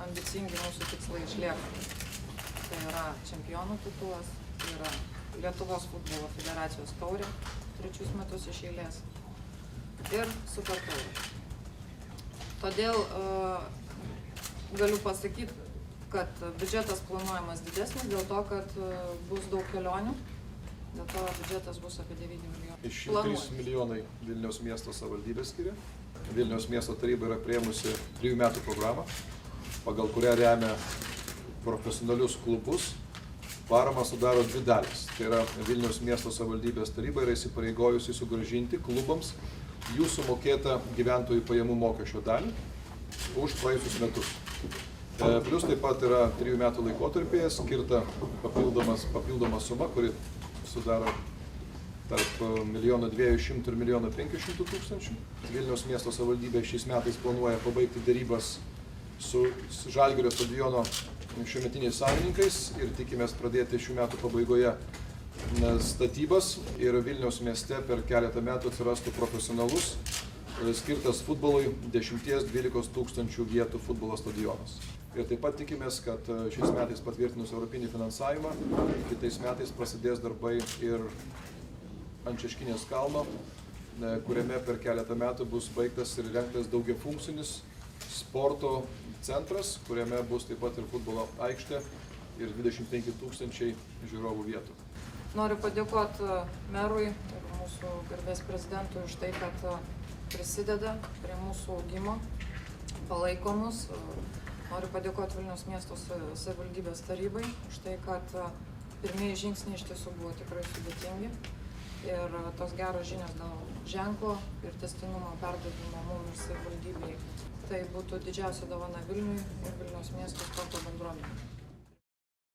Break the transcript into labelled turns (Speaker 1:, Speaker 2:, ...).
Speaker 1: ambicingi mūsų tikslai išlieka. Tai yra čempionų titulas, tai yra Lietuvos futbolo federacijos taurė 3 metus iš eilės ir super taurė. Todėl galiu pasakyti, kad biudžetas planuojamas didesnis dėl to, kad bus daug kelionių, dėl to biudžetas bus apie 9 milijonų.
Speaker 2: Iš jų 3 milijonai Vilniaus miesto savivaldybė skiria. Vilniaus miesto taryba yra priėmusi 3 metų programą, pagal kurią remia profesionalius klubus. Paramą sudaro 2 dalys. Tai yra Vilniaus miesto savivaldybės taryba yra įsipareigojusi sugrąžinti klubams jų sumokėtą gyventojų pajamų mokesčio dalį už praėjusius metus. Plius taip pat yra 3 metų laikotarpyje skirta papildoma suma, kuri sudaro tarp 1 200 000 ir 1 500 000. Vilniaus miesto savivaldybė šiais metais planuoja pabaigti derybas su Žalgirio stadiono šiųmetiniais savininkais ir tikimės pradėti šių metų pabaigoje statybas ir Vilniaus mieste per keletą metų atsirastų profesionalus skirtas futbolui 10-12 tūkstančių vietų futbolo stadionas. Ir taip pat tikimės, kad šiais metais patvirtinus europinį finansavimą, kitais metais prasidės darbai ir ant Šeškinės kalno, kuriame per keletą metų bus baigtas ir įrengtas daugiafunkcinis sporto centras, kuriame bus taip pat ir futbolo aikštė ir 25 000 žiūrovų vietų.
Speaker 1: Noriu padėkoti merui ir mūsų garbės prezidentui už tai, kad prisideda prie mūsų augimo, palaiko mus. Noriu padėkoti Vilniaus miesto savivaldybės tarybai už tai, kad pirmieji žingsniai iš tiesų buvo tikrai sudėtingi. Ir tos geros žinios dėl ženklo ir tęstinumo perdavimo mums ir savivaldybei. Tai būtų didžiausia dovana Vilniui ir Vilniaus miesto sporto bendruomenei.